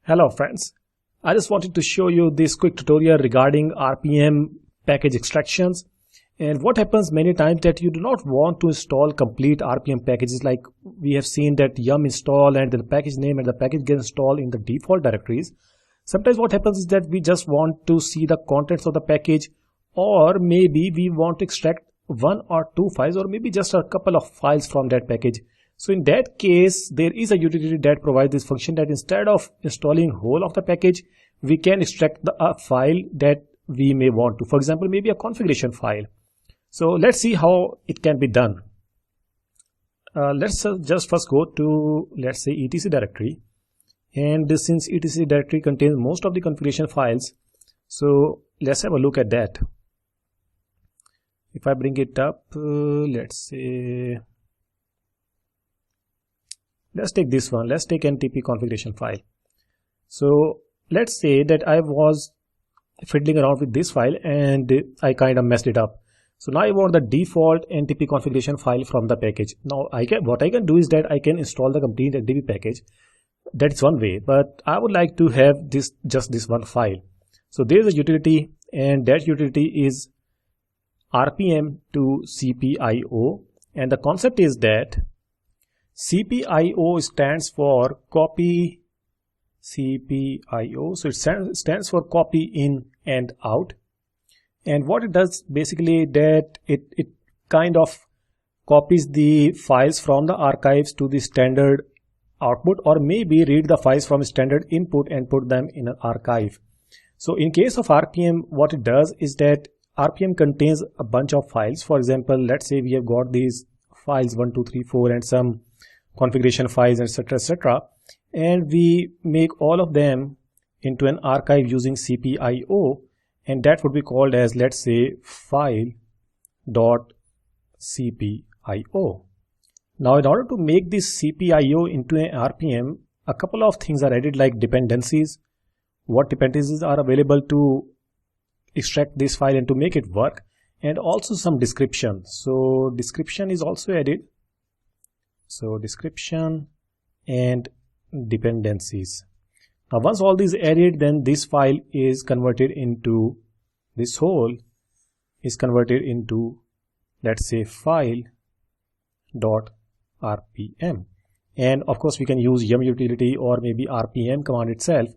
Hello friends, I just wanted to show you this quick tutorial regarding RPM package extractions. And what happens many times that you do not want to install complete RPM packages, like we have seen that yum install and the package name and the package gets installed in the default directories. Sometimes what happens is that we just want to see the contents of the package, or maybe we want to extract one or two files, or maybe just a couple of files from that package. So in that case, there is a utility that provides this function that instead of installing whole of the package, we can extract a file that we may want to. For example, maybe a configuration file. So let's see how it can be done. Let's just first go to, let's say, etc directory. And since etc directory contains most of the configuration files, so let's have a look at that. If I bring it up, let's say, let's take this one. Let's take NTP configuration file. So let's say that I was fiddling around with this file and I kind of messed it up. So now I want the default NTP configuration file from the package. Now what I can do is that I can install the complete NTP package. That's one way, but I would like to have just this one file. So there is a utility, and that utility is RPM to CPIO, and the concept is that CPIO stands for copy CPIO. So it stands for copy in and out. And what it does basically that it kind of copies the files from the archives to the standard output, or maybe read the files from standard input and put them in an archive. So in case of RPM, what it does is that RPM contains a bunch of files. For example, let's say we have got these files 1, 2, 3, 4 and some configuration files, etc., and we make all of them into an archive using CPIO, and that would be called as, let's say, file.cpio. Now in order to make this CPIO into an RPM, a couple of things are added, like dependencies. What dependencies are available to extract this file and to make it work, and also some description. So description is also added. So description and dependencies. Now once all these added, then this file is converted into, this whole is converted into, let's say, file.rpm. And of course we can use yum utility or maybe RPM command itself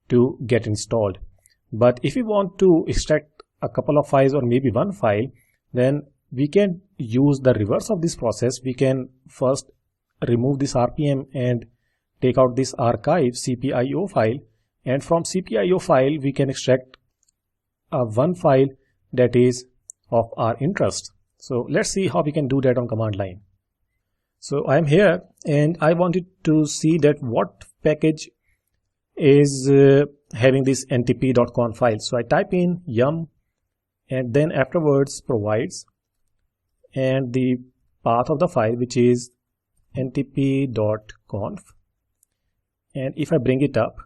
to get installed. But if we want to extract a couple of files or maybe one file, then we can use the reverse of this process. We can first remove this RPM and take out this archive CPIO file, and from CPIO file we can extract one file that is of our interest. So let's see how we can do that on command line. So I'm here and I wanted to see that what package is having this ntp.conf file. So I type in yum and then afterwards provides, and the path of the file, which is ntp.conf. And if I bring it up,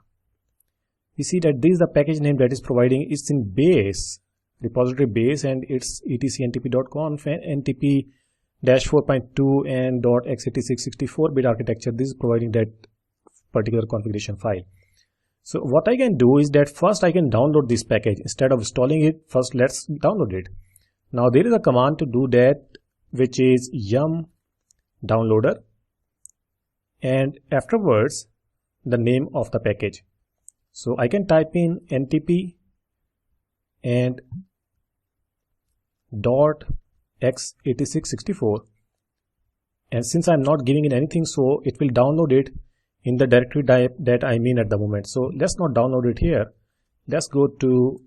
you see that this is the package name that is providing. It's in base, repository base, and it's etc ntp.conf and ntp-4.2 and .x86 64-bit architecture. This is providing that particular configuration file. So what I can do is that first I can download this package. Instead of installing it, first let's download it. Now there is a command to do that, which is yum downloader, and afterwards the name of the package. So I can type in ntp and .x86 64, and since I'm not giving it anything, so it will download it in the directory that I'm in at the moment. So let's not download it here. Let's go to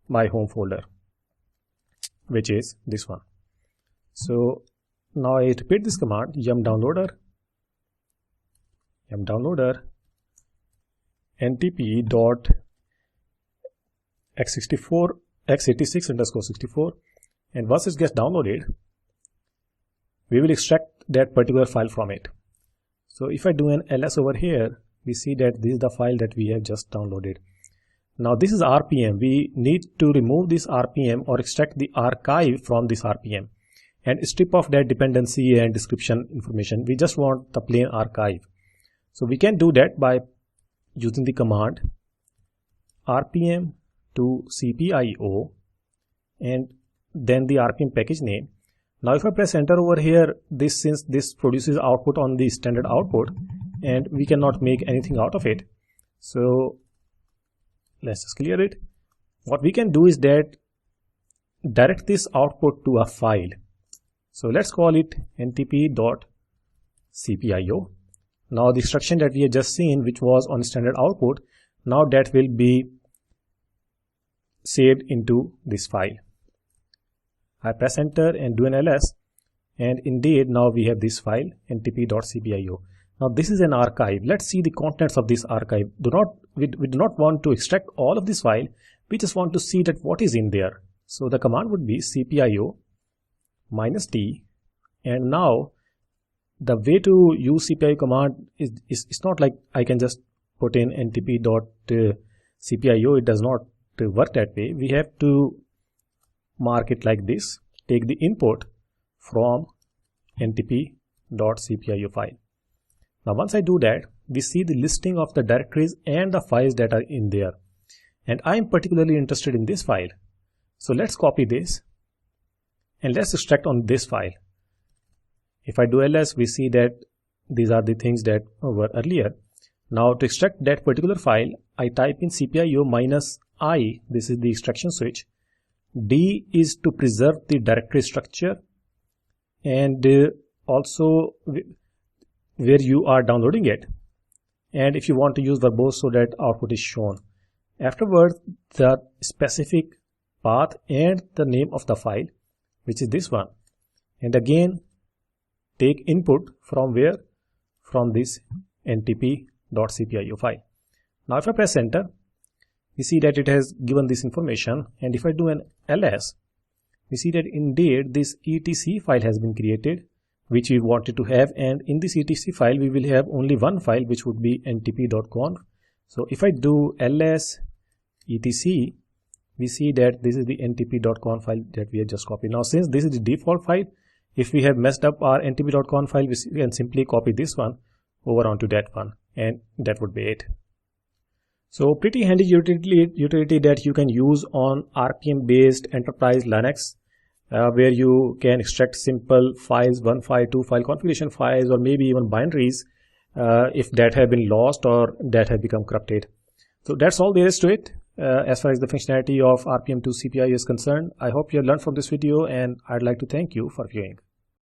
my home folder, which is this one. So now I repeat this command, yum downloader ntp.x86 and once it gets downloaded, we will extract that particular file from it. So if I do an ls over here, we see that this is the file that we have just downloaded. Now this is RPM. We need to remove this RPM or extract the archive from this RPM and strip off that dependency and description information. We just want the plain archive. So we can do that by using the command rpm to cpio and then the rpm package name. Now if I press enter over here, since this produces output on the standard output and we cannot make anything out of it, so let's just clear it. What we can do is that direct this output to a file. So let's call it ntp.cpio. Now the instruction that we have just seen, which was on standard output, now that will be saved into this file. I press enter and do an ls, and indeed now we have this file ntp.cpio. Now this is an archive. Let's see the contents of this archive. We do not want to extract all of this file. We just want to see that what is in there. So the command would be cpio -t, and now the way to use cpio command is not like I can just put in ntp.cpio. It does not work that way. We have to mark it like this. Take the input from ntp.cpio file. Now once I do that, we see the listing of the directories and the files that are in there, and I am particularly interested in this file. So let's copy this and let's extract on this file. If I do ls, we see that these are the things that were earlier. Now to extract that particular file, I type in cpio -i. This is the extraction switch. D is to preserve the directory structure and also where you are downloading it, and if you want to use verbose so that output is shown. Afterwards, the specific path and the name of the file, which is this one, and again take input from where? From this ntp.cpio file. Now if I press enter, we see that it has given this information, and if I do an ls, we see that indeed this etc file has been created, which we wanted to have, and in this etc file we will have only one file, which would be ntp.conf. So if I do ls etc, we see that this is the ntp.conf file that we have just copied. Now since this is the default file, if we have messed up our ntp.conf file, we can simply copy this one over onto that one, and that would be it. So pretty handy utility that you can use on RPM based enterprise Linux, where you can extract simple files, 1 file, 2 file configuration files, or maybe even binaries if that have been lost or that have become corrupted. So that's all there is to it as far as the functionality of RPM to CPI is concerned. I hope you have learned from this video, and I'd like to thank you for viewing.